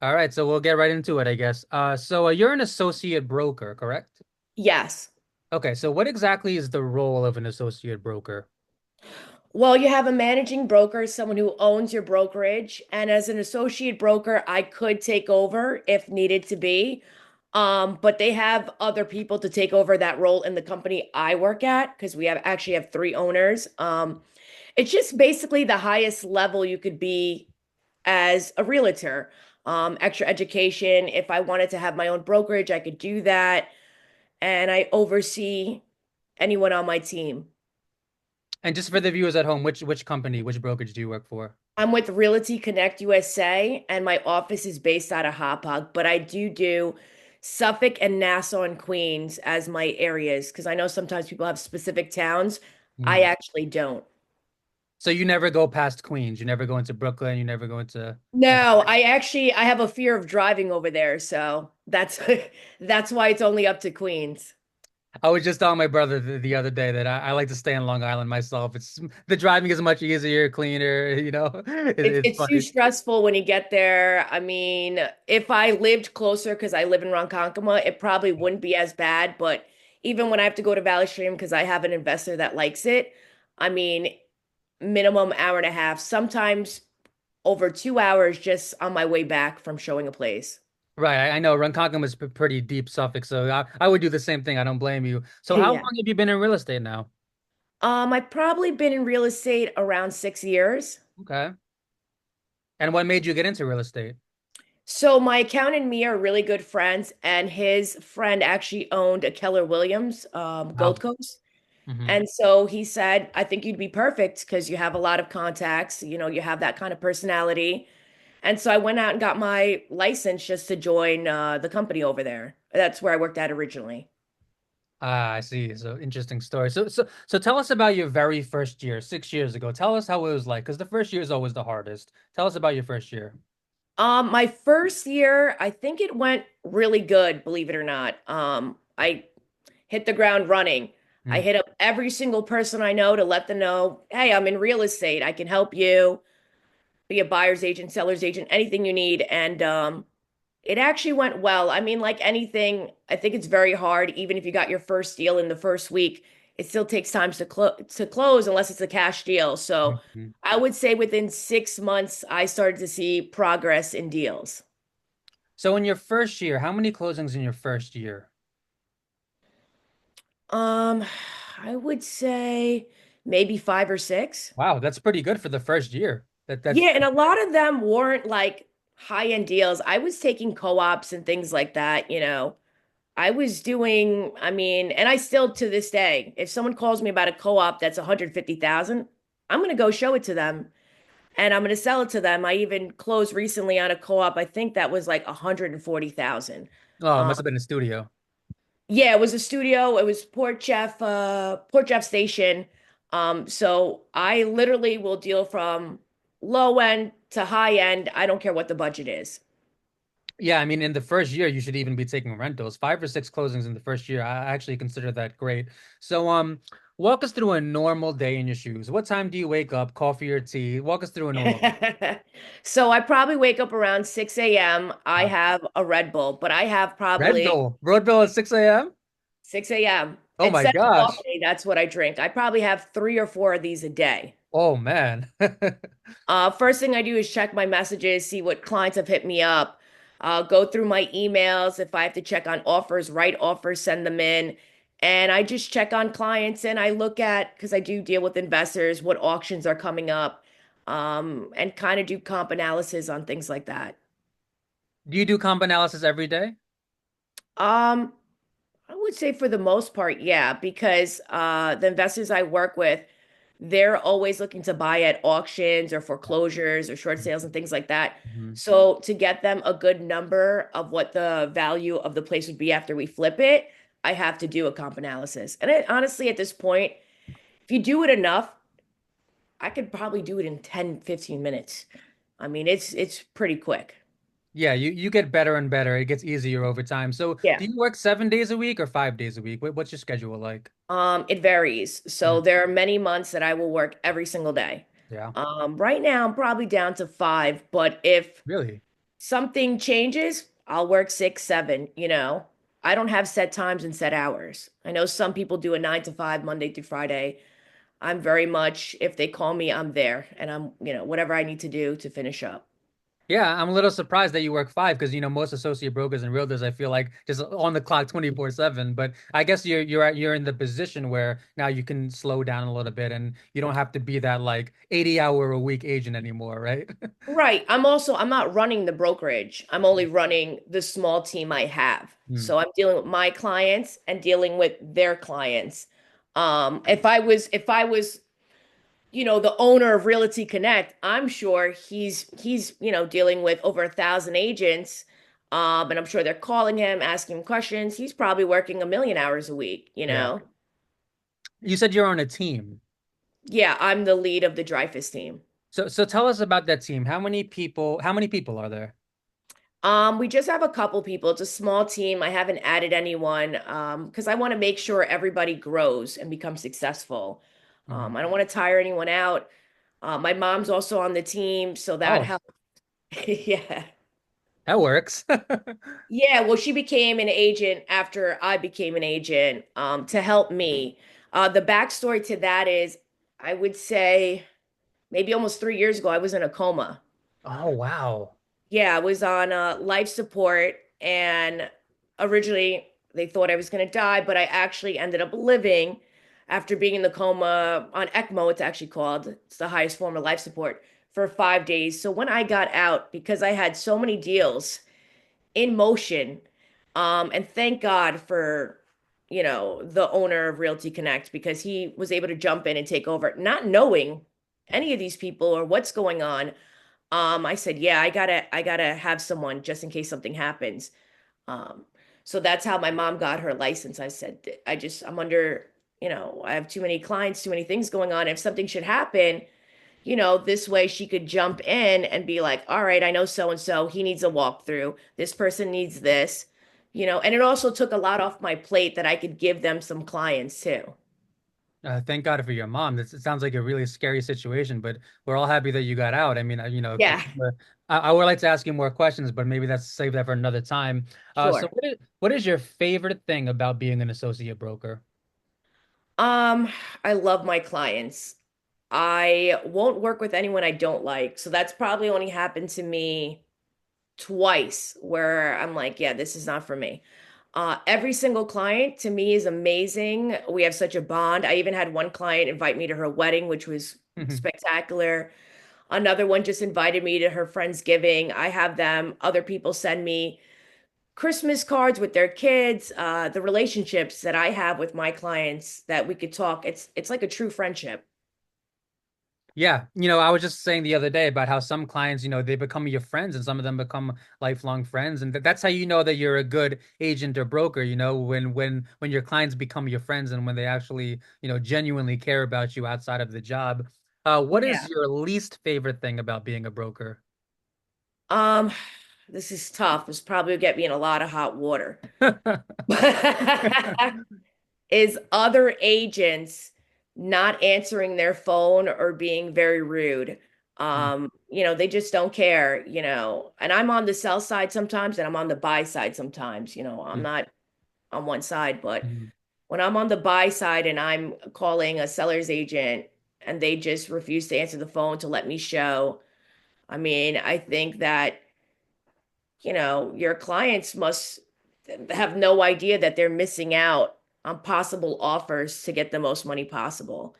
All right, so we'll get right into it, I guess. So you're an associate broker, correct? Yes. Okay, so what exactly is the role of an associate broker? Well, you have a managing broker, someone who owns your brokerage. And as an associate broker, I could take over if needed to be. But they have other people to take over that role in the company I work at because we have actually have three owners. It's just basically the highest level you could be as a realtor. Extra education. If I wanted to have my own brokerage, I could do that. And I oversee anyone on my team. And just for the viewers at home, which company, which brokerage do you work for? I'm with Realty Connect USA, and my office is based out of Hauppauge, but I do Suffolk and Nassau and Queens as my areas because I know sometimes people have specific towns. I Hmm. actually don't. So you never go past Queens, you never go into Brooklyn, you never go into No, I have a fear of driving over there, so that's that's why it's only up to Queens. I was just telling my brother the other day that I like to stay in Long Island myself. It's the driving is much easier, cleaner, it's It's too funny. stressful when you get there. I mean, if I lived closer, because I live in Ronkonkoma, it probably wouldn't be as bad. But even when I have to go to Valley Stream because I have an investor that likes it, I mean, minimum hour and a half, sometimes over 2 hours just on my way back from showing a place. Right, I know Ronkonkoma is pretty deep Suffolk, so I would do the same thing. I don't blame you. So how Yeah. long have you been in real estate now? I've probably been in real estate around 6 years. Okay. And what made you get into real estate? So my accountant and me are really good friends, and his friend actually owned a Keller Williams, Wow. Gold Coast. Hmm. And so he said, I think you'd be perfect because you have a lot of contacts, you have that kind of personality. And so I went out and got my license just to join the company over there. That's where I worked at originally. Ah, I see. So interesting story. So tell us about your very first year, 6 years ago. Tell us how it was like, because the first year is always the hardest. Tell us about your first year. My first year, I think it went really good, believe it or not. I hit the ground running. I Mm. hit up every single person I know to let them know, hey, I'm in real estate. I can help you be a buyer's agent, seller's agent, anything you need. And it actually went well. I mean, like anything, I think it's very hard, even if you got your first deal in the first week, it still takes time to close unless it's a cash deal. So Mhm. I would say within 6 months, I started to see progress in deals. So in your first year, how many closings in your first year? Um, I would say maybe five or six. Wow, that's pretty good for the first year. That's Yeah, and a lot of them weren't like high-end deals. I was taking co-ops and things like that. I was doing, I mean, and I still to this day, if someone calls me about a co-op that's 150,000, I'm going to go show it to them and I'm going to sell it to them. I even closed recently on a co-op. I think that was like 140,000. oh, it Um, must have been a studio. yeah, it was a studio. It was Port Jeff Station. So I literally will deal from low end to high end. I don't care what the budget is. Yeah, I mean, in the first year, you should even be taking rentals. 5 or 6 closings in the first year. I actually consider that great. So, walk us through a normal day in your shoes. What time do you wake up? Coffee or tea? Walk us through a normal day. So I probably wake up around 6 a.m. I Wow. have a Red Bull, but I have Red probably Bull. Red Bull at 6 a.m.? 6 a.m. Oh It my says gosh. coffee. That's what I drink. I probably have three or four of these a day. Oh man. First thing I do is check my messages, see what clients have hit me up, go through my emails. If I have to check on offers, write offers, send them in. And I just check on clients and I look at, because I do deal with investors, what auctions are coming up, and kind of do comp analysis on things like that. Do you do comp analysis every day? Um, I would say for the most part, yeah, because the investors I work with, they're always looking to buy at auctions or foreclosures or short sales and things like that. Mhm. So to get them a good number of what the value of the place would be after we flip it, I have to do a comp analysis. And honestly, at this point, if you do it enough, I could probably do it in 10, 15 minutes. I mean, it's pretty quick. Yeah, you get better and better. It gets easier over time. So, Yeah. do you work 7 days a week or 5 days a week? What's your schedule like? It varies. Mm. So there are many months that I will work every single day. Yeah, Right now I'm probably down to five, but if really? Something changes, I'll work 6, 7. I don't have set times and set hours. I know some people do a 9 to 5, Monday through Friday. I'm very much, if they call me, I'm there and whatever I need to do to finish up. Yeah, I'm a little surprised that you work five because most associate brokers and realtors I feel like just on the clock 24/7. But I guess you're in the position where now you can slow down a little bit and you don't have to be that like 80-hour a week agent anymore, right? Right. I'm not running the brokerage. I'm only running the small team I have. Hmm. So I'm dealing with my clients and dealing with their clients. If I was the owner of Realty Connect, I'm sure he's dealing with over 1,000 agents. And I'm sure they're calling him, asking him questions. He's probably working 1 million hours a week. Yeah. You said you're on a team. Yeah, I'm the lead of the Dreyfus team. So tell us about that team. How many people are there? We just have a couple people. It's a small team. I haven't added anyone because I want to make sure everybody grows and becomes successful. Mhm. I don't want to tire anyone out. My mom's also on the team, so that Oh, helps. Yeah. that works. Yeah, well, she became an agent after I became an agent to help me. The backstory to that is, I would say maybe almost 3 years ago, I was in a coma. Oh, wow. Yeah, I was on life support, and originally they thought I was going to die, but I actually ended up living after being in the coma on ECMO, it's actually called. It's the highest form of life support for 5 days. So when I got out, because I had so many deals in motion. And thank God for, the owner of Realty Connect because he was able to jump in and take over, not knowing any of these people or what's going on. I said, yeah, I gotta have someone just in case something happens. Um, so that's how my mom got her license. I said, I'm under, I have too many clients, too many things going on. If something should happen, this way she could jump in and be like, all right, I know so and so, he needs a walkthrough. This person needs this. And it also took a lot off my plate that I could give them some clients too. Thank God for your mom. It sounds like a really scary situation, but we're all happy that you got out. I mean, Yeah, I would like to ask you more questions, but maybe that's save that for another time. So sure. what is your favorite thing about being an associate broker? Um, I love my clients. I won't work with anyone I don't like. So that's probably only happened to me twice where I'm like, yeah, this is not for me. Every single client to me is amazing. We have such a bond. I even had one client invite me to her wedding, which was spectacular. Another one just invited me to her Friendsgiving. I have them, other people send me Christmas cards with their kids. The relationships that I have with my clients that we could talk, it's like a true friendship. Yeah, I was just saying the other day about how some clients, they become your friends and some of them become lifelong friends. And that's how you know that you're a good agent or broker, when your clients become your friends and when they actually, genuinely care about you outside of the job. What is Yeah. your least favorite thing about being a broker? Um, this is tough. This probably will get me in a lot of hot water. Is other agents not answering their phone or being very rude. They just don't care. And I'm on the sell side sometimes and I'm on the buy side sometimes. I'm not on one side, but when I'm on the buy side and I'm calling a seller's agent and they just refuse to answer the phone to let me show, I mean, I think that your clients must have no idea that they're missing out on possible offers to get the most money possible.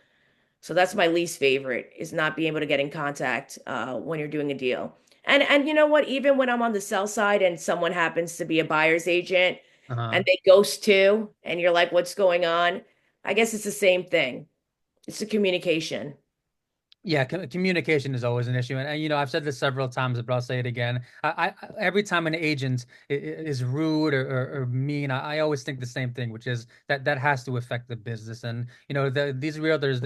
So that's my least favorite is not being able to get in contact when you're doing a deal. And you know what? Even when I'm on the sell side and someone happens to be a buyer's agent Uh-huh. and they ghost too, and you're like, what's going on? I guess it's the same thing. It's the communication. Yeah, communication is always an issue, and I've said this several times, but I'll say it again. Every time an agent is rude or mean, I always think the same thing, which is that has to affect the business. And these realtors,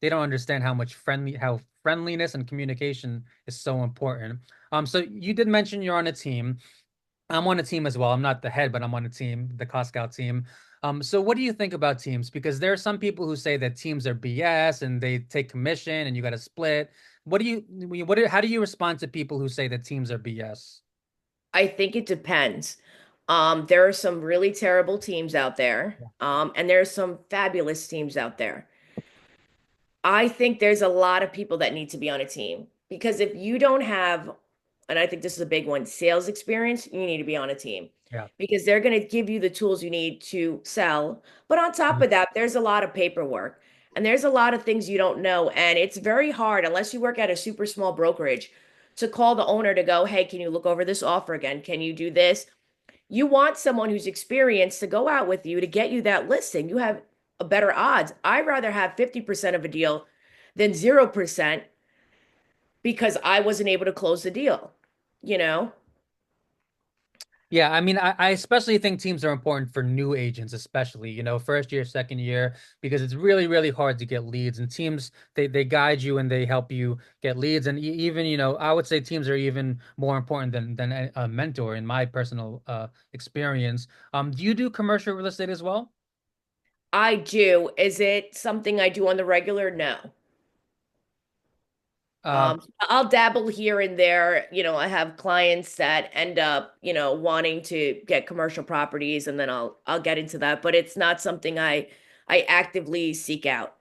they don't understand how friendliness and communication is so important. So you did mention you're on a team. I'm on a team as well. I'm not the head, but I'm on a team, the Cost Scout team. So what do you think about teams? Because there are some people who say that teams are BS and they take commission and you got to split. How do you respond to people who say that teams are BS? I think it depends. There are some really terrible teams out there, Yeah. and there are some fabulous teams out there. I think there's a lot of people that need to be on a team because if you don't have, and I think this is a big one, sales experience, you need to be on a team Yeah. because they're going to give you the tools you need to sell. But on top Mhm. of that, there's a lot of paperwork and there's a lot of things you don't know. And it's very hard, unless you work at a super small brokerage, to call the owner to go, hey, can you look over this offer again? Can you do this? You want someone who's experienced to go out with you to get you that listing. You have a better odds. I'd rather have 50% of a deal than 0% because I wasn't able to close the deal, you know? Yeah, I mean, I especially think teams are important for new agents, especially, first year, second year, because it's really, really hard to get leads. And teams, they guide you and they help you get leads. And even, I would say teams are even more important than a mentor in my personal experience. Do you do commercial real estate as well? I do. Is it something I do on the regular? No. Uh, I'll dabble here and there. I have clients that end up, wanting to get commercial properties and then I'll get into that, but it's not something I actively seek out.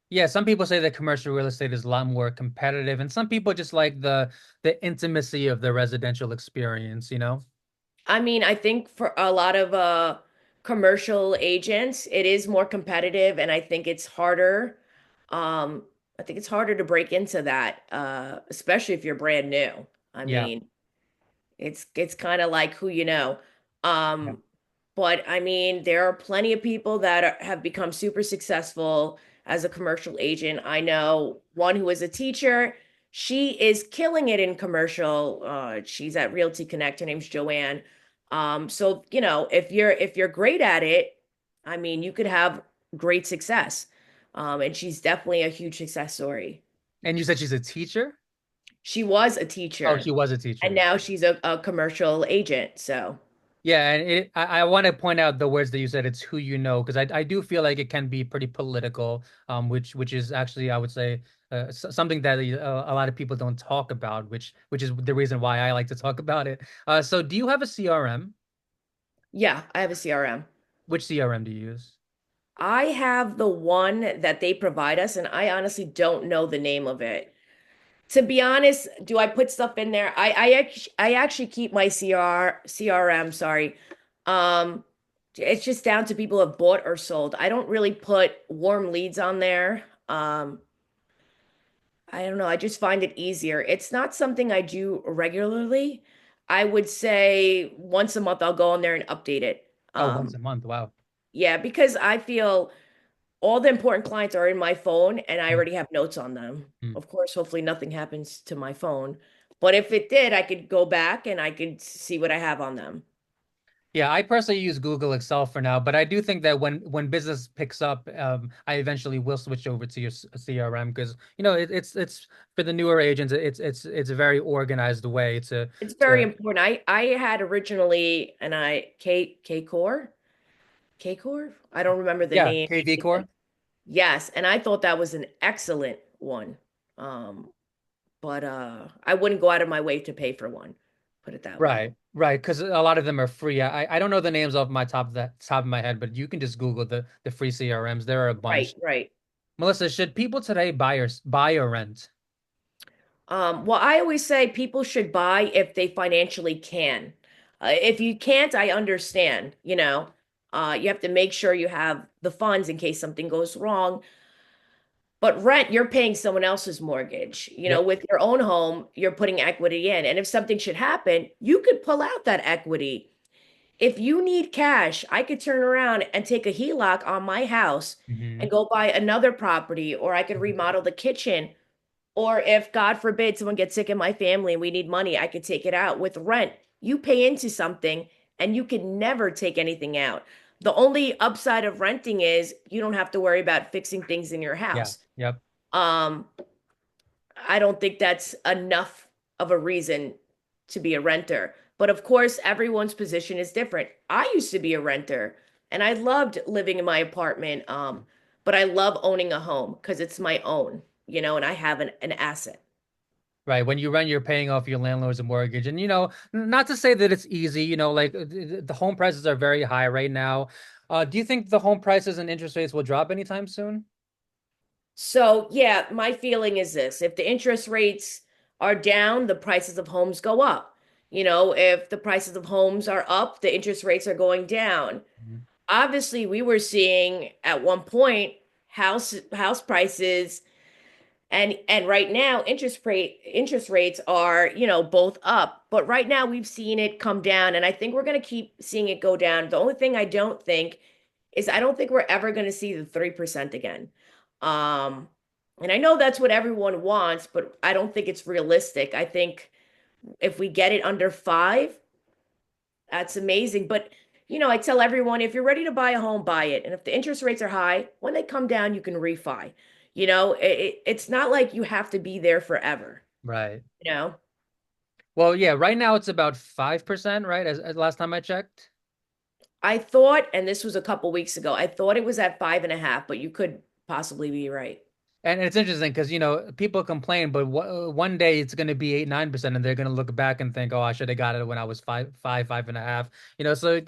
yeah, some people say that commercial real estate is a lot more competitive, and some people just like the intimacy of the residential experience. I mean, I think for a lot of commercial agents, it is more competitive and I think it's harder. Um I think it's harder to break into that especially if you're brand new. I Yeah. mean, it's kind of like who you know. Yeah. Um, but I mean, there are plenty of people that have become super successful as a commercial agent. I know one who is a teacher. She is killing it in commercial. She's at Realty Connect. Her name's Joanne. So if you're great at it, I mean, you could have great success. And she's definitely a huge success story. And you said she's a teacher? She was a Oh, she teacher, was a and teacher. now she's a commercial agent. So. Yeah, and I want to point out the words that you said. It's who you know, because I do feel like it can be pretty political, which is actually I would say something that a lot of people don't talk about, which is the reason why I like to talk about it. So do you have a CRM? Yeah, I have a CRM. Which CRM do you use? I have the one that they provide us, and I honestly don't know the name of it. To be honest, do I put stuff in there? I actually keep my CRM, sorry. Um, it's just down to people who have bought or sold. I don't really put warm leads on there. I don't know. I just find it easier. It's not something I do regularly. I would say once a month I'll go on there and update it. Oh, once Um, a month. Wow. Yeah, because I feel all the important clients are in my phone and I Mm, already have notes on them. mm. Of course, hopefully nothing happens to my phone. But if it did, I could go back and I could see what I have on them. Yeah, I personally use Google Excel for now, but I do think that when business picks up, I eventually will switch over to your CRM because it's for the newer agents. It's a very organized way It's very to important. I had originally and I K Core? K Core? I don't remember the yeah, name. KV Core. Yes, and I thought that was an excellent one. Um, but I wouldn't go out of my way to pay for one. Put it that way. Right, right, because a lot of them are free. I don't know the names off my top of my head, but you can just Google the free CRMs. There are a Right, bunch. right. Melissa, should people today buy or rent? Well, I always say people should buy if they financially can. If you can't, I understand, you have to make sure you have the funds in case something goes wrong. But rent, you're paying someone else's mortgage. Yep. With your own home, you're putting equity in. And if something should happen, you could pull out that equity. If you need cash, I could turn around and take a HELOC on my house and Hmm. go buy another property, or I could remodel the kitchen. Or if, God forbid, someone gets sick in my family and we need money, I could take it out. With rent, you pay into something and you can never take anything out. The only upside of renting is you don't have to worry about fixing things in your Yeah. house. Yep. Um, I don't think that's enough of a reason to be a renter. But of course, everyone's position is different. I used to be a renter and I loved living in my apartment. But I love owning a home because it's my own, and I have an asset. Right. When you rent, you're paying off your landlord's mortgage. And, not to say that it's easy, like the home prices are very high right now. Do you think the home prices and interest rates will drop anytime soon? So, yeah, my feeling is this. If the interest rates are down, the prices of homes go up. If the prices of homes are up, the interest rates are going down. Mhm. Obviously, we were seeing at one point house prices and right now interest rates are, both up. But right now we've seen it come down and I think we're going to keep seeing it go down. The only thing I don't think is I don't think we're ever going to see the 3% again. Um, and I know that's what everyone wants, but I don't think it's realistic. I think if we get it under 5, that's amazing. But, I tell everyone if you're ready to buy a home, buy it. And if the interest rates are high, when they come down, you can refi. It's not like you have to be there forever, Right. you know? Well, yeah, right now it's about 5%, right? As last time I checked. I thought, and this was a couple weeks ago, I thought it was at 5.5, but you could possibly be right. And it's interesting because people complain, but one day it's going to be 8, 9%, and they're going to look back and think, "Oh, I should have got it when I was 5, 5, 5.5." So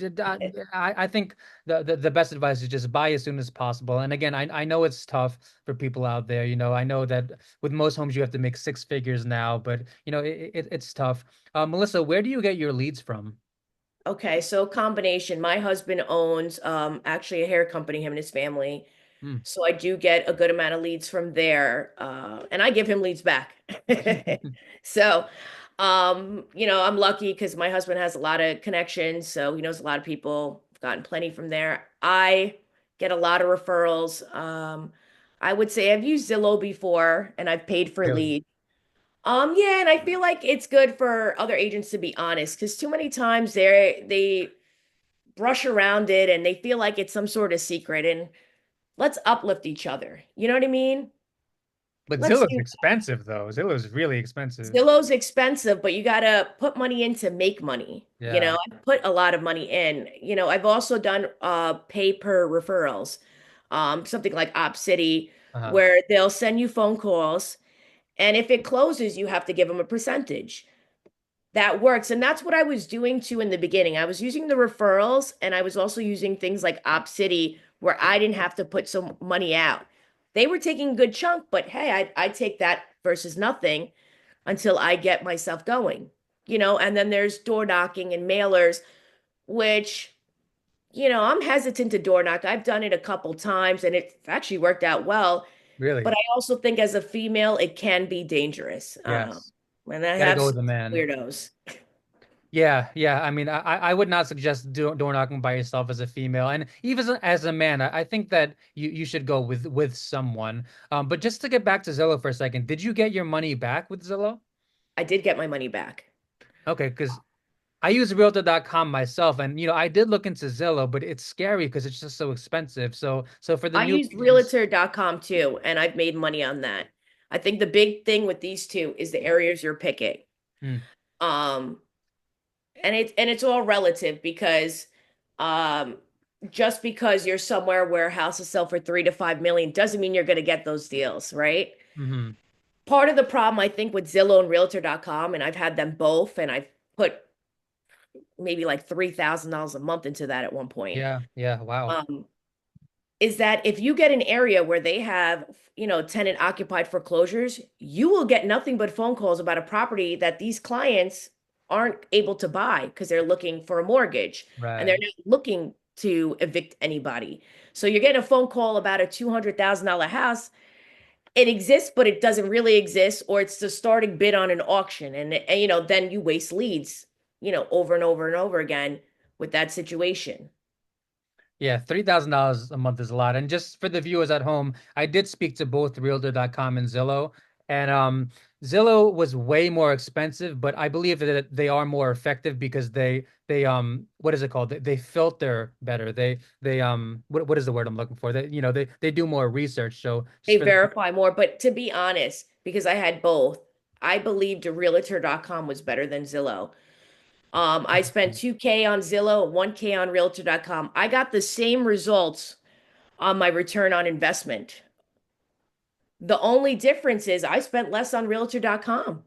I think the best advice is just buy as soon as possible. And again, I know it's tough for people out there. I know that with most homes you have to make six figures now, but it's tough. Melissa, where do you get your leads from? Okay, so combination. My husband owns actually a hair company, him and his family. Hmm. So I do get a good amount of leads from there. And I give him leads back. So I'm lucky because my husband has a lot of connections, so he knows a lot of people. I've gotten plenty from there. I get a lot of referrals. I would say I've used Zillow before and I've paid for Really? leads. Yeah, and I feel like it's good for other agents to be honest, because too many times they brush around it and they feel like it's some sort of secret. And let's uplift each other. You know what I mean? But Let's Zillow's do expensive though. Zillow's really expensive. Zillow's expensive, but you gotta put money in to make money. Yeah. I put a lot of money in. I've also done pay per referrals. Something like OpCity, Uh-huh. where they'll send you phone calls, and if it closes, you have to give them a percentage. That works. And that's what I was doing too in the beginning. I was using the referrals and I was also using things like OpCity where I didn't have to put some money out. They were taking a good chunk, but hey, I'd take that versus nothing until I get myself going, and then there's door knocking and mailers, which, I'm hesitant to door knock. I've done it a couple times and it's actually worked out well. But Really? I also think as a female, it can be dangerous. Yes. And I Gotta have go with some the man. weirdos. Yeah, yeah. I mean, I would not suggest door knocking by yourself as a female, and even as a man, I think that you should go with someone. But just to get back to Zillow for a second, did you get your money back with Zillow? I did get my money back. Okay, because I use Realtor.com myself, and I did look into Zillow, but it's scary because it's just so expensive. So for the I new used agents, realtor.com too, and I've made money on that. I think the big thing with these two is the areas you're picking. hmm, Um, and it's all relative because um just because you're somewhere where houses sell for 3 to 5 million doesn't mean you're gonna get those deals, right? hmm, Part of the problem I think with Zillow and realtor.com, and I've had them both, and I've put maybe like $3,000 a month into that at one point. yeah, yeah, wow, Um, is that if you get an area where they have, tenant occupied foreclosures, you will get nothing but phone calls about a property that these clients aren't able to buy because they're looking for a mortgage and they're right. not looking to evict anybody. So you're getting a phone call about a $200,000 house. It exists, but it doesn't really exist, or it's the starting bid on an auction. And then you waste leads, over and over and over again with that situation. Yeah, $3,000 a month is a lot. And just for the viewers at home, I did speak to both Realtor.com and Zillow, and Zillow was way more expensive, but I believe that they are more effective because they what is it called? They filter better. They what is the word I'm looking for? They do more research. So just They for the verify more. But to be honest, because I had both, I believed realtor.com was better than Zillow. I spent 2K on Zillow, 1K on realtor.com. I got the same results on my return on investment. The only difference is I spent less on realtor.com.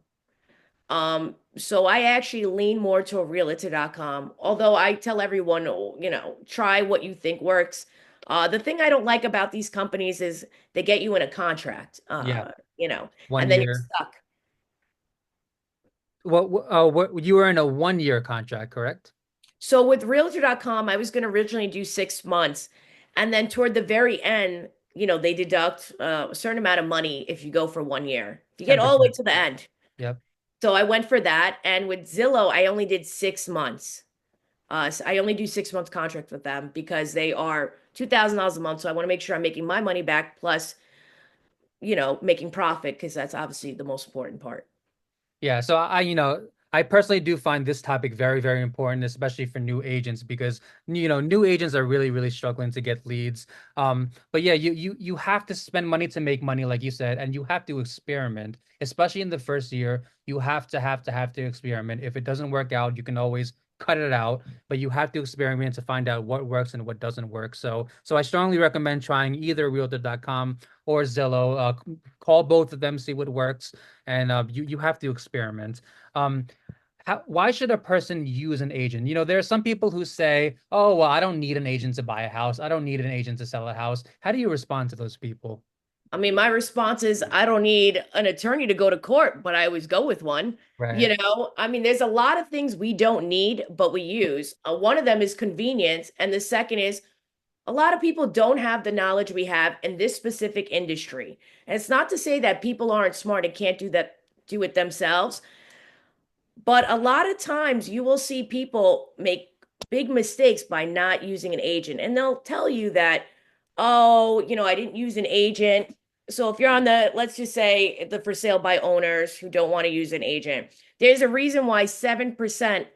So I actually lean more to a realtor.com, although I tell everyone, try what you think works. The thing I don't like about these companies is they get you in a contract, Yeah, and one then you're year. stuck. What you were in a 1 year contract, correct? So with realtor.com, I was going to originally do 6 months. And then toward the very end, they deduct a certain amount of money if you go for 1 year. You get all the way 10%. to the end. Yep. So I went for that. And with Zillow, I only did 6 months. So I only do 6 months contract with them because they are $2,000 a month. So I want to make sure I'm making my money back plus, making profit because that's obviously the most important part. Yeah, so I personally do find this topic very, very important, especially for new agents, because new agents are really, really struggling to get leads. But yeah, you have to spend money to make money, like you said, and you have to experiment, especially in the first year. You have to experiment. If it doesn't work out, you can always cut it out, but you have to experiment to find out what works and what doesn't work. So I strongly recommend trying either Realtor.com or Zillow. Call both of them, see what works, and you have to experiment. Um, why should a person use an agent? There are some people who say, "Oh, well, I don't need an agent to buy a house. I don't need an agent to sell a house." How do you respond to those people? I mean, my response is I don't need an attorney to go to court, but I always go with one. Right. I mean, there's a lot of things we don't need, but we use. One of them is convenience. And the second is a lot of people don't have the knowledge we have in this specific industry. And it's not to say that people aren't smart and can't do it themselves. But a lot of times you will see people make big mistakes by not using an agent. And they'll tell you that, oh, I didn't use an agent. So if you're on let's just say the for sale by owners who don't want to use an agent, there's a reason why 7%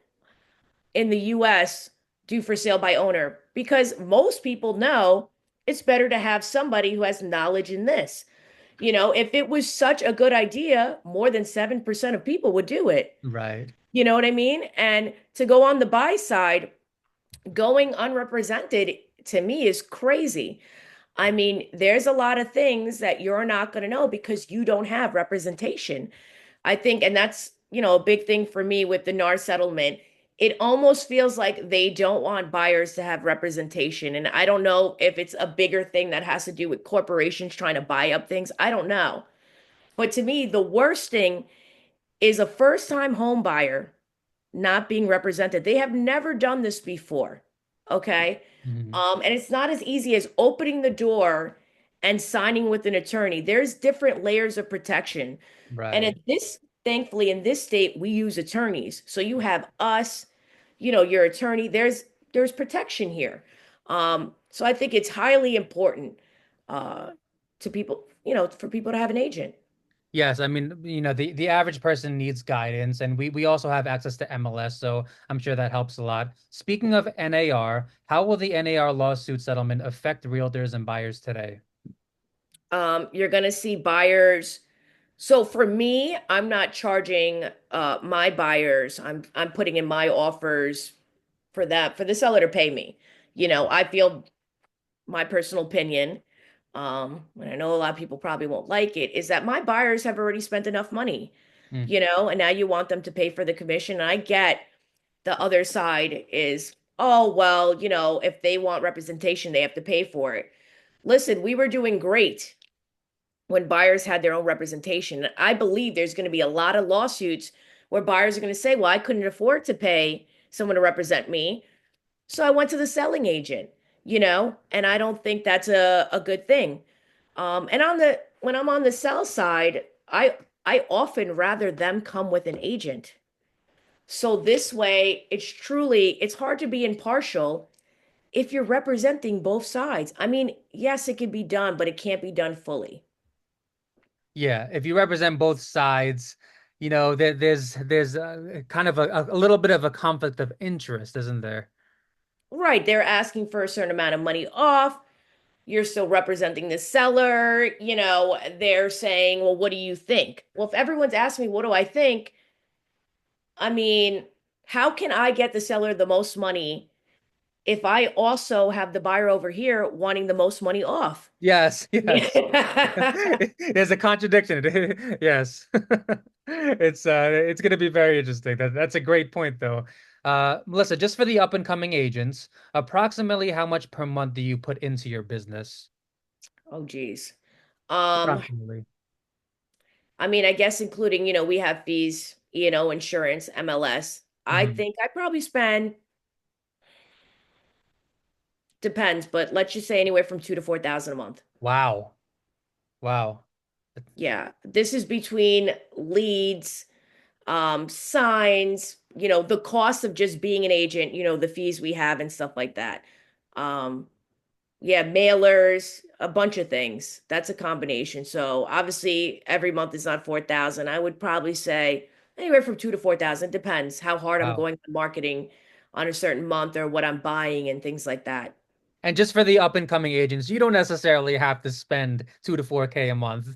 in the US do for sale by owner because most people know it's better to have somebody who has knowledge in this. If it was such a good idea, more than 7% of people would do it. Right. You know what I mean? And to go on the buy side, going unrepresented to me is crazy. I mean, there's a lot of things that you're not going to know because you don't have representation. I think, and that's, a big thing for me with the NAR settlement. It almost feels like they don't want buyers to have representation. And I don't know if it's a bigger thing that has to do with corporations trying to buy up things. I don't know. But to me, the worst thing is a first-time home buyer not being represented. They have never done this before. Okay. Mhm. And it's not as easy as opening the door and signing with an attorney. There's different layers of protection. And Right. in thankfully, in this state, we use attorneys. So you have us, your attorney. There's protection here. So I think it's highly important uh to people, for people to have an agent. Yes, I mean, the average person needs guidance, and we also have access to MLS, so I'm sure that helps a lot. Speaking of NAR, how will the NAR lawsuit settlement affect realtors and buyers today? You're gonna see buyers. So for me, I'm not charging my buyers. I'm putting in my offers for the seller to pay me. I feel my personal opinion, and I know a lot of people probably won't like it, is that my buyers have already spent enough money, Hmm. and now you want them to pay for the commission. And I get the other side is, oh, well, if they want representation, they have to pay for it. Listen, we were doing great when buyers had their own representation. I believe there's going to be a lot of lawsuits where buyers are going to say, well, I couldn't afford to pay someone to represent me. So I went to the selling agent, and I don't think that's a good thing. And when I'm on the sell side, I often rather them come with an agent. So this way, it's hard to be impartial if you're representing both sides. I mean, yes, it can be done, but it can't be done fully. Yeah, if you represent both sides, there's kind of a little bit of a conflict of interest, isn't there? Right, they're asking for a certain amount of money off. You're still representing the seller. They're saying, well, what do you think? Well, if everyone's asking me, what do I think? I mean, how can I get the seller the most money if I also have the buyer over here wanting the most money off. Yes, yes. Yeah. There's a contradiction. Yes. It's gonna be very interesting. That's a great point though. Melissa, just for the up and coming agents, approximately how much per month do you put into your business? Oh, geez. Um, Approximately. I mean, I guess including, we have fees, insurance, MLS. I Hmm. think I probably spend, depends, but let's just say anywhere from 2 to 4 thousand a month. Wow. Wow. Yeah. This is between leads, signs, the cost of just being an agent, the fees we have and stuff like that. Um, yeah, mailers, a bunch of things. That's a combination. So obviously every month is not 4,000. I would probably say anywhere from 2 to 4,000. Depends how hard I'm Wow. going to marketing on a certain month or what I'm buying and things like that. And just for the up and coming agents, you don't necessarily have to spend 2 to 4K a month.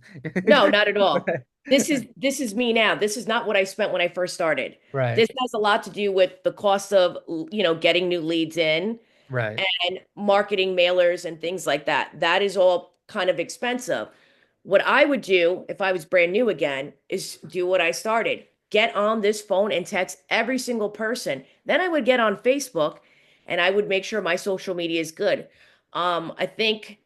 No, not at all. This is me now. This is not what I spent when I first started. Right. This has a lot to do with the cost of, getting new leads in Right. and marketing mailers and things like that. That is all kind of expensive. What I would do if I was brand new again is do what I started. Get on this phone and text every single person. Then I would get on Facebook and I would make sure my social media is good. I think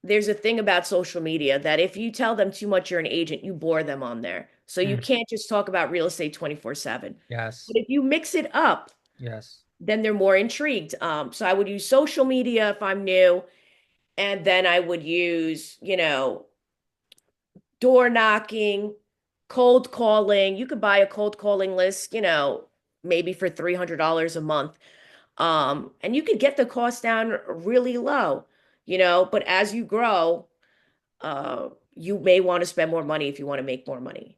there's a thing about social media that if you tell them too much you're an agent, you bore them on there. So you Mm. can't just talk about real estate 24/7. But Yes. if you mix it up, Yes. then they're more intrigued. So I would use social media if I'm new, and then I would use, door knocking, cold calling. You could buy a cold calling list, maybe for $300 a month. And you could get the cost down really low, but as you grow, you may want to spend more money if you want to make more money.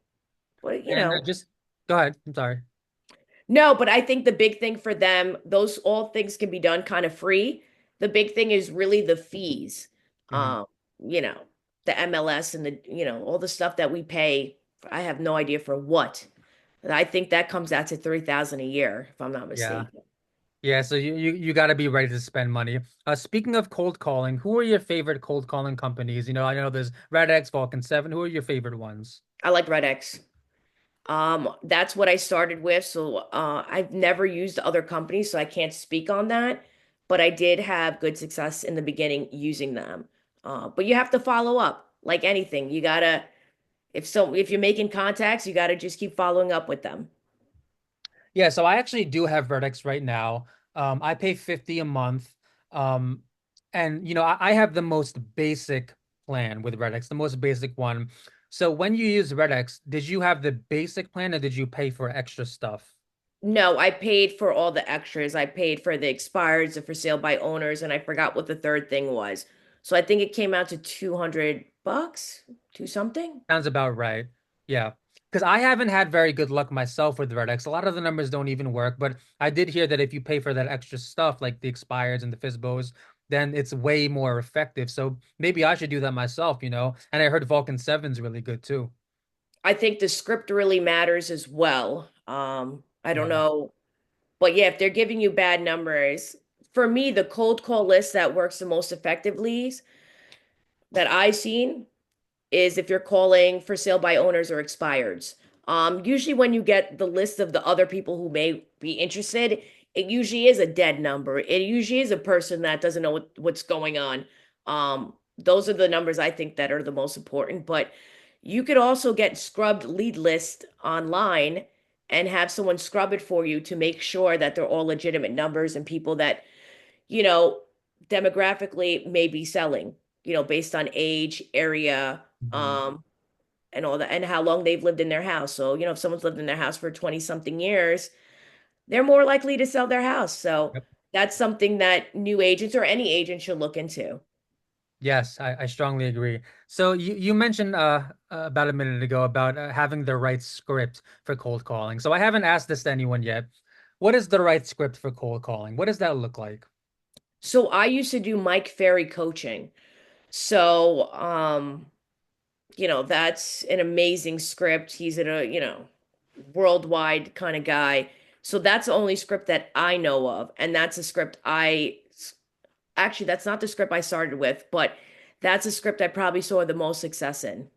But, And just go ahead. I'm sorry. no, but I think the big thing for them, those all things can be done kind of free. The big thing is really the fees. Mhm. Um, you know, the MLS and all the stuff that we pay. I have no idea for what. I think that comes out to 3,000 a year, if I'm not Yeah. mistaken. Yeah, so you got to be ready to spend money. Speaking of cold calling, who are your favorite cold calling companies? I know there's Red X, Vulcan 7. Who are your favorite ones? I like Red X. That's what I started with. So I've never used other companies, so I can't speak on that. But I did have good success in the beginning using them. But you have to follow up, like anything. You gotta, if you're making contacts, you gotta just keep following up with them. Yeah, so I actually do have Vertex right now. I pay 50 a month. Um, and I have the most basic plan with Redex, the most basic one. So when you use Redex, did you have the basic plan or did you pay for extra stuff? No, I paid for all the extras. I paid for the expireds, the for sale by owners, and I forgot what the third thing was. So I think it came out to $200, two something. Sounds about right. Yeah. Because I haven't had very good luck myself with Vertex. A lot of the numbers don't even work, but I did hear that if you pay for that extra stuff, like the expireds and the FISBOs, then it's way more effective. So maybe I should do that myself. And I heard Vulcan 7's really good too. I think the script really matters as well. I don't Yeah. know, but yeah, if they're giving you bad numbers, for me, the cold call list that works the most effectively that I've seen is if you're calling for sale by owners or expireds. Usually when you get the list of the other people who may be interested, it usually is a dead number. It usually is a person that doesn't know what's going on. Those are the numbers I think that are the most important. But you could also get scrubbed lead list online and have someone scrub it for you to make sure that they're all legitimate numbers and people that, you know, demographically may be selling, based on age, area, Mhm. um, and all that, and how long they've lived in their house. So, if someone's lived in their house for 20 something years, they're more likely to sell their house. So Yep. that's something that new agents or any agent should look into. Yes, I strongly agree. So you mentioned about a minute ago about having the right script for cold calling. So I haven't asked this to anyone yet. What is the right script for cold calling? What does that look like? So I used to do Mike Ferry coaching. So, that's an amazing script. He's a, worldwide kind of guy. So that's the only script that I know of. And that's a script actually, that's not the script I started with, but that's a script I probably saw the most success in.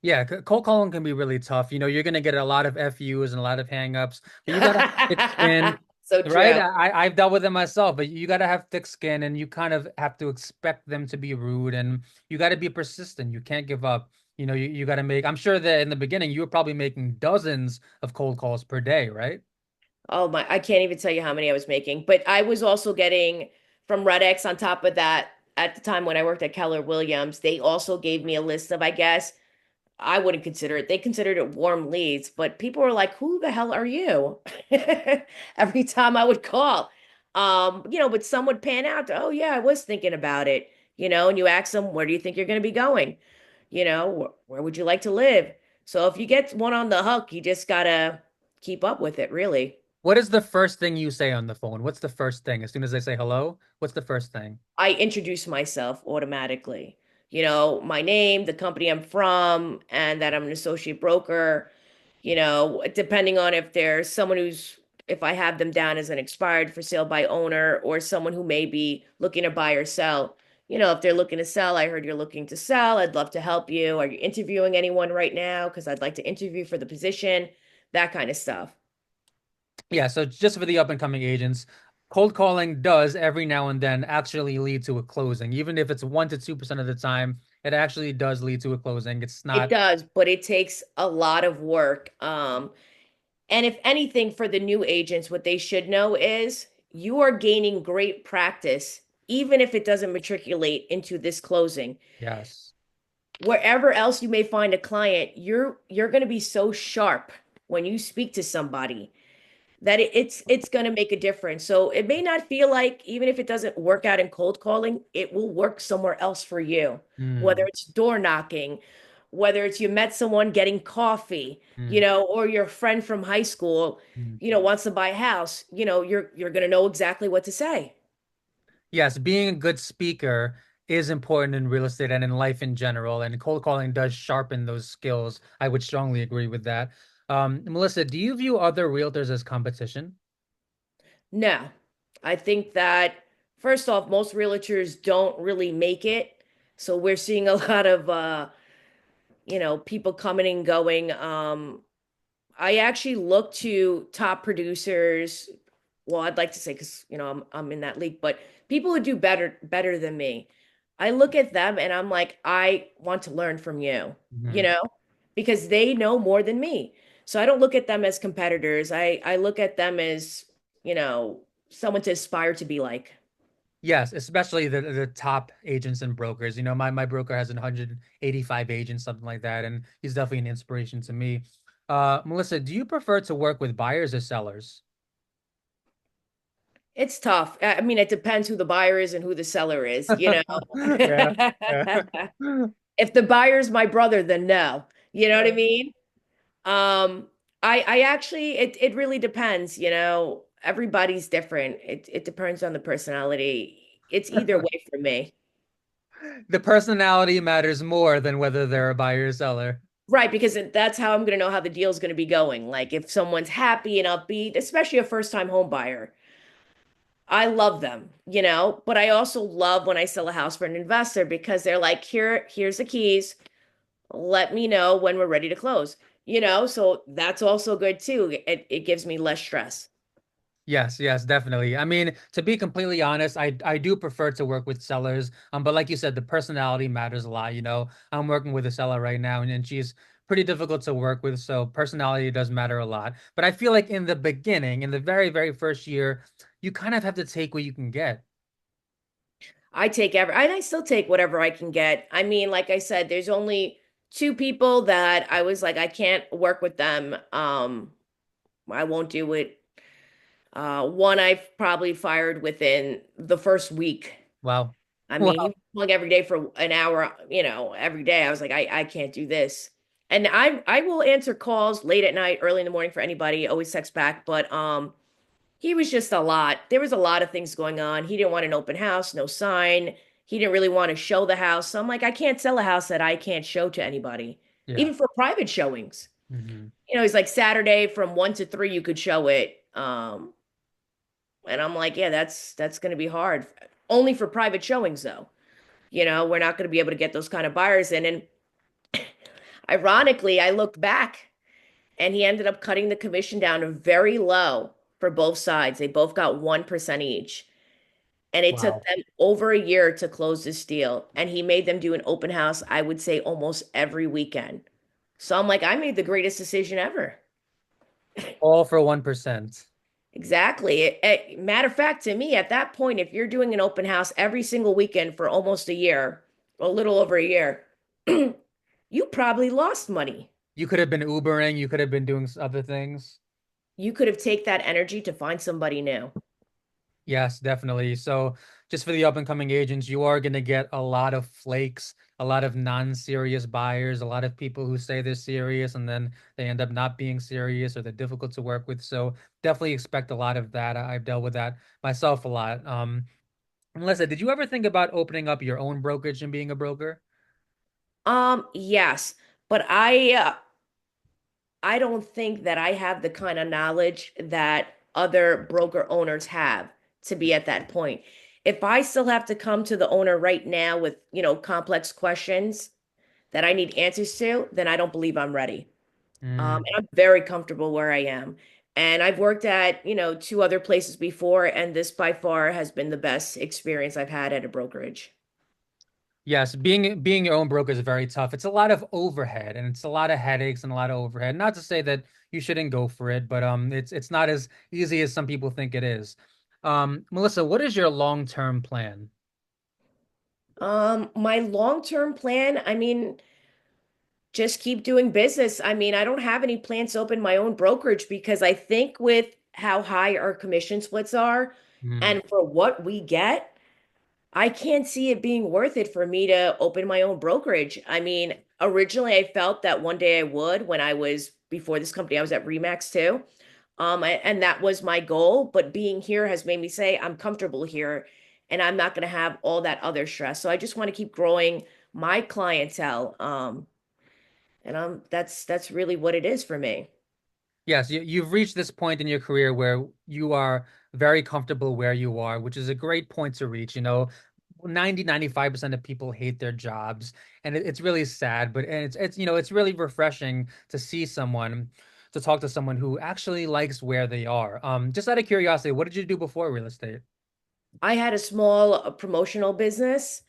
Yeah, cold calling can be really tough. You know, you're gonna get a lot of FUs and a lot of hangups, but you gotta have thick skin, So right? true. I've dealt with it myself, but you gotta have thick skin and you kind of have to expect them to be rude and you gotta be persistent. You can't give up. You know, you gotta make, I'm sure that in the beginning you were probably making dozens of cold calls per day, right? Oh my, I can't even tell you how many I was making. But I was also getting from Red X on top of that at the time when I worked at Keller Williams, they also gave me a list of, I guess, I wouldn't consider it. They considered it warm leads, but people were like, "Who the hell are you?" Every time I would call. But some would pan out. Oh yeah, I was thinking about it. And you ask them, "Where do you think you're going to be going?" Where would you like to live? So if you get one on the hook, you just gotta keep up with it, really. What is the first thing you say on the phone? What's the first thing? As soon as they say hello, what's the first thing? I introduce myself automatically. My name, the company I'm from, and that I'm an associate broker. Depending on if there's someone if I have them down as an expired for sale by owner or someone who may be looking to buy or sell. If they're looking to sell, I heard you're looking to sell. I'd love to help you. Are you interviewing anyone right now? Because I'd like to interview for the position, that kind of stuff. Yeah, so just for the up and coming agents, cold calling does every now and then actually lead to a closing. Even if it's 1 to 2% of the time, it actually does lead to a closing. It's It not, does, but it takes a lot of work. And if anything, for the new agents, what they should know is you are gaining great practice, even if it doesn't matriculate into this closing. yes. Wherever else you may find a client, you're going to be so sharp when you speak to somebody that it's going to make a difference. So it may not feel like, even if it doesn't work out in cold calling, it will work somewhere else for you. Whether Mm, it's door knocking, whether it's you met someone getting coffee, mm, or your friend from high school, mm. wants to buy a house, you're going to know exactly what to say. Yes, being a good speaker is important in real estate and in life in general, and cold calling does sharpen those skills. I would strongly agree with that. Melissa, do you view other realtors as competition? No, I think that first off, most realtors don't really make it. So we're seeing a lot of people coming and going. I actually look to top producers. Well, I'd like to say because I'm in that league, but people who do better than me. I look at them and I'm like, I want to learn from you, you Mhm. know, because they know more than me. So I don't look at them as competitors. I look at them as, you know, someone to aspire to be like. Yes, especially the top agents and brokers. You know, my broker has 185 agents, something like that, and he's definitely an inspiration to me. Melissa, do you prefer to work with buyers or sellers? It's tough. I mean, it depends who the buyer is and who the seller is, Yeah, yeah. If the buyer's my brother, then no. You know what I mean? Um, I actually it really depends, Everybody's different. It depends on the personality. It's either way for me. The personality matters more than whether they're a buyer or seller. Right, because that's how I'm going to know how the deal's going to be going. Like if someone's happy and upbeat, especially a first-time home buyer, I love them, but I also love when I sell a house for an investor because they're like, here's the keys. Let me know when we're ready to close. So that's also good too. It gives me less stress. Yes, yes, definitely. I mean, to be completely honest, I do prefer to work with sellers. But like you said, the personality matters a lot. You know, I'm working with a seller right now, and she's pretty difficult to work with, so personality does matter a lot. But I feel like in the beginning, in the very, very first year, you kind of have to take what you can get. I still take whatever I can get. I mean, like I said, there's only two people that I was like, I can't work with them. I won't do it. One I've probably fired within the first week. Wow. I mean, he Wow. was calling every day for an hour, every day. I was like, I can't do this. And I will answer calls late at night, early in the morning for anybody, always text back. But he was just a lot. There was a lot of things going on. He didn't want an open house, no sign. He didn't really want to show the house. So I'm like, I can't sell a house that I can't show to anybody, Yeah. even for private showings. Hmm. He's like Saturday from 1 to 3 you could show it. And I'm like, yeah, that's going to be hard. Only for private showings though. We're not going to be able to get those kind of buyers in. And ironically, I looked back and he ended up cutting the commission down very low for both sides. They both got 1% each. And it took Wow. them over a year to close this deal. And he made them do an open house, I would say almost every weekend. So I'm like, I made the greatest decision ever. All for 1%. Exactly. Matter of fact, to me, at that point, if you're doing an open house every single weekend for almost a year, a little over a year, you probably lost money. You could have been Ubering, you could have been doing other things. You could have take that energy to find somebody new. Yes, definitely. So, just for the up and coming agents, you are going to get a lot of flakes, a lot of non-serious buyers, a lot of people who say they're serious and then they end up not being serious or they're difficult to work with. So, definitely expect a lot of that. I've dealt with that myself a lot. Melissa, did you ever think about opening up your own brokerage and being a broker? Yes, but I don't think that I have the kind of knowledge that other broker owners have to be at that point. If I still have to come to the owner right now with, complex questions that I need answers to, then I don't believe I'm ready. Mm. And I'm very comfortable where I am. And I've worked at, two other places before, and this by far has been the best experience I've had at a brokerage. Yes, being your own broker is very tough. It's a lot of overhead and it's a lot of headaches and a lot of overhead. Not to say that you shouldn't go for it, but it's not as easy as some people think it is. Melissa, what is your long-term plan? My long-term plan, I mean, just keep doing business. I mean, I don't have any plans to open my own brokerage because I think with how high our commission splits are Mm. and for what we get, I can't see it being worth it for me to open my own brokerage. I mean, originally I felt that one day I would when I was before this company, I was at Remax too. And that was my goal, but being here has made me say I'm comfortable here and I'm not going to have all that other stress. So I just want to keep growing my clientele. And that's really what it is for me. Yes, you've reached this point in your career where you are very comfortable where you are, which is a great point to reach. 95% of people hate their jobs, and it's really sad, but and it's really refreshing to see someone, to talk to someone who actually likes where they are. Just out of curiosity, what did you do before real estate? I had a small promotional business.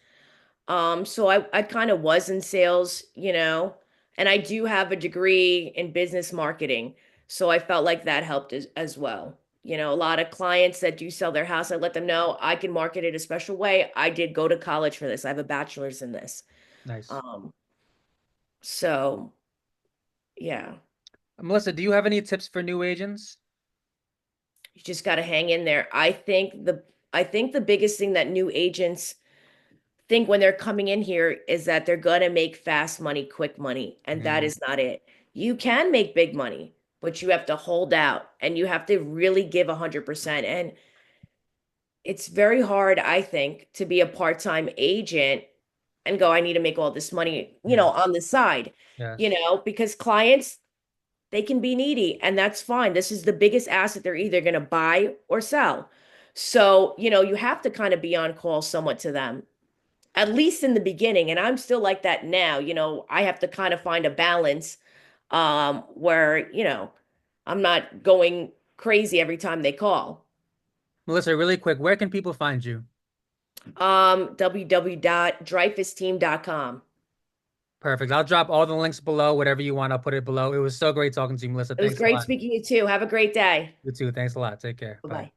So I kind of was in sales, and I do have a degree in business marketing. So I felt like that helped as well. A lot of clients that do sell their house, I let them know I can market it a special way. I did go to college for this. I have a bachelor's in this. Nice. Um, so yeah, Melissa, do you have any tips for new agents? you just got to hang in there. I think the biggest thing that new agents think when they're coming in here is that they're going to make fast money, quick money, and that Mm. is not it. You can make big money, but you have to hold out and you have to really give 100%. And it's very hard, I think, to be a part-time agent and go, I need to make all this money, Yeah. on the side, Yes. because clients, they can be needy and that's fine. This is the biggest asset they're either going to buy or sell. So, you have to kind of be on call somewhat to them at least in the beginning. And I'm still like that now. I have to kind of find a balance where, I'm not going crazy every time they call. Melissa, really quick, where can people find you? www.dreyfusteam.com. Perfect. I'll drop all the links below, whatever you want, I'll put it below. It was so great talking to you, Melissa. It was Thanks a great lot. speaking to you too. Have a great day. You too. Thanks a lot. Take care. Bye. Bye-bye.